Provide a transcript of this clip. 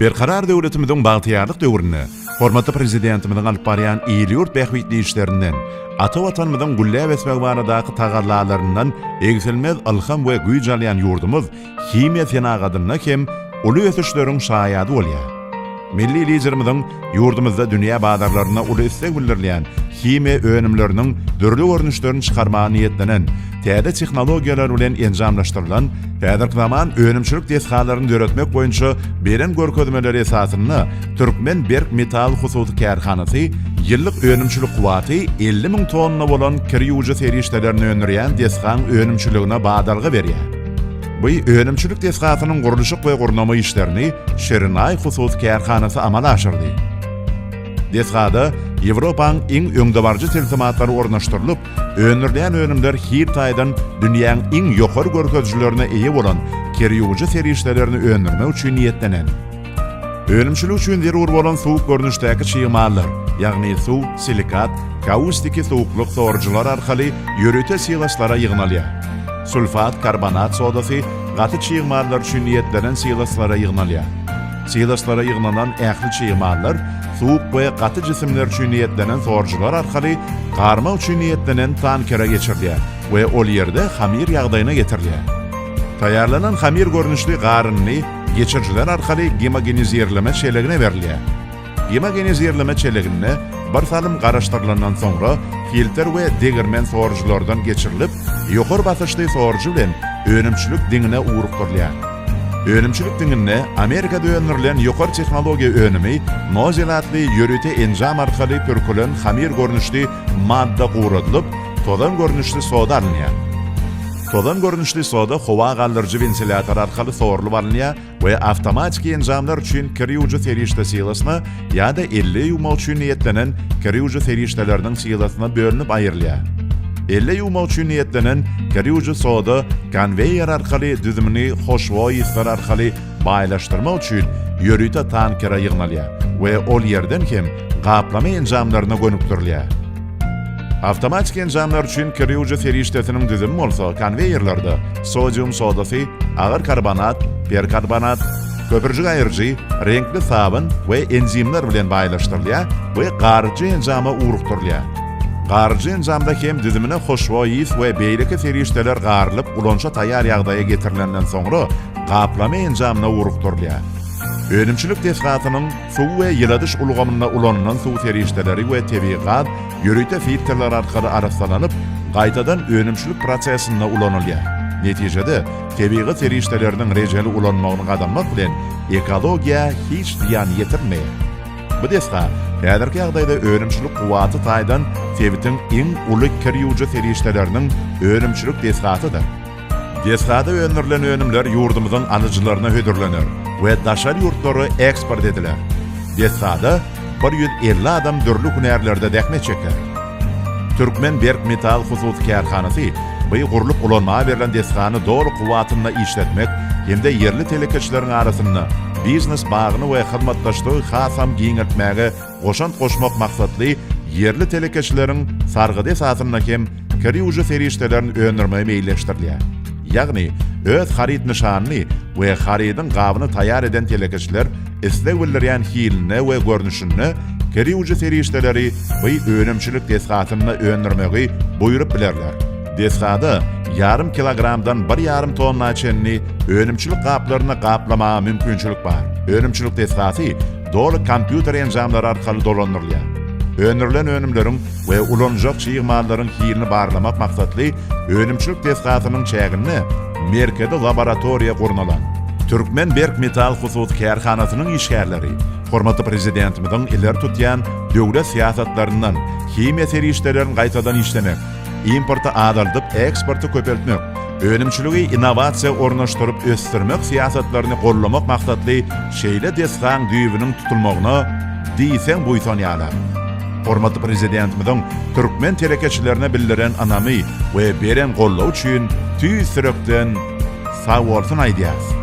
Berkarar döwletimizin bagtyarlyk döwrüne, hormatly prezidentimizin alyp barýan ýyly ýurt bähwitli işlerinden, ata watanymyzyň gullä besmek baradaky tagallalaryndan egsilmez alham we güýj alýan ýurdumyz himiýa senagadyna hem uly ösüşleriň şaýady bolýar. Milli liderimiziň ýurdumyzda dünýä badarlaryna uly istek bildirilýän himiýa önümleriniň dörli görnüşlerini çykarmagy niýetlenen, täze tehnologiýalar bilen enjamlaşdyrylan, häzirki zaman önümçilik destgalaryny döretmek boýunça beren görkezmeleri esasyny Türkmen Berk Metal Hususy Kärhanasy ýyllyk önümçilik kuwaty 50.000 tonna bolan kirýüji serişdelerini öndürýän destgan önümçiligine badalgy berýär. Bu önümçilik destgasynyň guruluşy we gurnama işlerini Şerinay Hususy Kärhanasy amala aşyrdy. Destgada Ýewropaň iň öňdebarjy telsimatlary ornaşdyrylyp, öňürlen önümler her taýdan dünýäň iň ýokary görkezjilerine eýe bolan kirýüji serişdelerini öndürmek üçin niýetlenen. Önümçilik üçin zerur bolan sowuk görnüşdäki çyýmalar, ýagny suw, silikat, kaustiki sowukluk sorjylar arkaly ýörete silaslara ýygnalýar. Sulfat, karbonat sodasy gaty çyýmalar üçin niýetlenen silaslara ýygnalýar. Silaslara ýygnanan ähli çyýmalar suwuk we gaty jisimler üçin niýetlenen sorjylar arkaly garma üçin niýetlenen tankera geçirilýär we ol ýerde hamir ýagdaýyna getirilýär. Taýarlanan hamir görnüşli garynny geçirjiler arkaly gemogenizirleme çelegine berilýär. Gemogenizirleme çelegine bir salym garaşdyrylandan soňra filtr we degirmen sorjylardan geçirilip, ýokary basyşly sorjy bilen önümçilik diňine urukdyrylýar. Önümçilik diňine Amerikada öňürilen ýokary tehnologiýa önümi nozelatly ýörete enjam arkaly pörkülen hamir görnüşli madda guradylyp, todan görnüşli soda alınýar. Todan görnüşli soda howa galdyrjy ventilator arkaly sorulyp alınýar we awtomatik enjamlar üçin kirýüji serişde silasyna ýa-da 50 ýuma üçin niýetlenen kirýüji serişdeleriniň silasyna bölünip aýrylýar. 50 ýuma üçin niýetlenen kirýüji soda konveýer arkaly düzümini hoşboý isler arkaly baýlaşdyrmak üçin ýörüte tankera ýygnalýar we ol ýerden hem gaplama enjamlaryna gönükdirilýär. Awtomatik enjamlar üçin kirýüji serişdesiniň düzümi bolsa, konveýerlerde sodium sodasy, agyr karbonat, perkarbonat, köpürjik aýyrjy, renkli sabun we enzimler bilen baýlaşdyrylýar we garjy enjama urukdyrylýar. Garjy enjamda hem düzümine hoşboý is we beýleki serişdeler garylyp ulanşa taýýar ýagdaýa getirilenden soňra gaplama enjamyna urukdyrylýar. Önümçilik destgasynyň suw we ýyladyş ulgamyna ulanylan suw serişdeleri we tebigat ýörete filtrler arkaly araslananyp, gaýtadan önümçilik prosesine ulanylýar. Netijede tebigat serişdeleriniň rejeli ulanmagyny gadammak bilen ekologiýa hiç ziýan ýetirmeýär. Bu destga häzirki ýagdaýda önümçilik kuwaty taýdan tebitiň iň uly kirýüji serişdeleriniň önümçilik destgasydyr. Destgada öňürilen önümler ýurdumyzyň alyjylaryna hödürlenir we daşary ýurtlary eksport ediler. Destgada 150 adam dörli hünärlerde dähmet çeker. Türkmen Berk Metal Hususy Kärhanasy bu gurulup ulanmaga berilen destgany dogry kuwatyna işletmek hemde yerli telekeçleriň arasynda biznes bagyny we hyzmatdaşlygy hasam giňertmäge goşant goşmak maksatly yerli telekeçleriň sargydy esasyna hem kirýüji serişdelerini öňürmäge meýilleşdirilýär. Ýagny öz harit nişanly we harityň gabyny taýýar eden telekeçler isleg bildirýän hiline we görnüşine kirýüji serişdeleri we önümçilik destgasyny öňürmäge buýrup bilerler. Destgada yarım kilogramdan 1,5 tonna çenli önümçilik gaplaryna gaplama mümkinçilik bar. Önümçilik destgasy dolu kompýuter enjamlary arkaly dolanyrylýar. Öňürilen önümleriň we ulanjak çyýmalaryň hilini barlamak maksatly önümçilik destgasynyň çägini Merkede laboratoriýa gurnalan. Türkmen Berk Metal Hususy Kärhanasynyň işgärleri, hormatly prezidentimiziň iler tutýan döwlet siýasatlaryndan himiýa serişdelerini gaýtadan işlemek, importy adalyp eksporty köpeltmek, önümçiligi innovasiýa ornaşdyryp ösdürmek siýasatlaryny gollamak maksatly şeýle destgan düýbüniň tutulmagyna diýsen buýsanýarlar. Hormatly prezidentimiziň türkmen telekeçilerine bildiren anamy we beren gollaw üçin tüýsürekden sag bolsun aýdýas.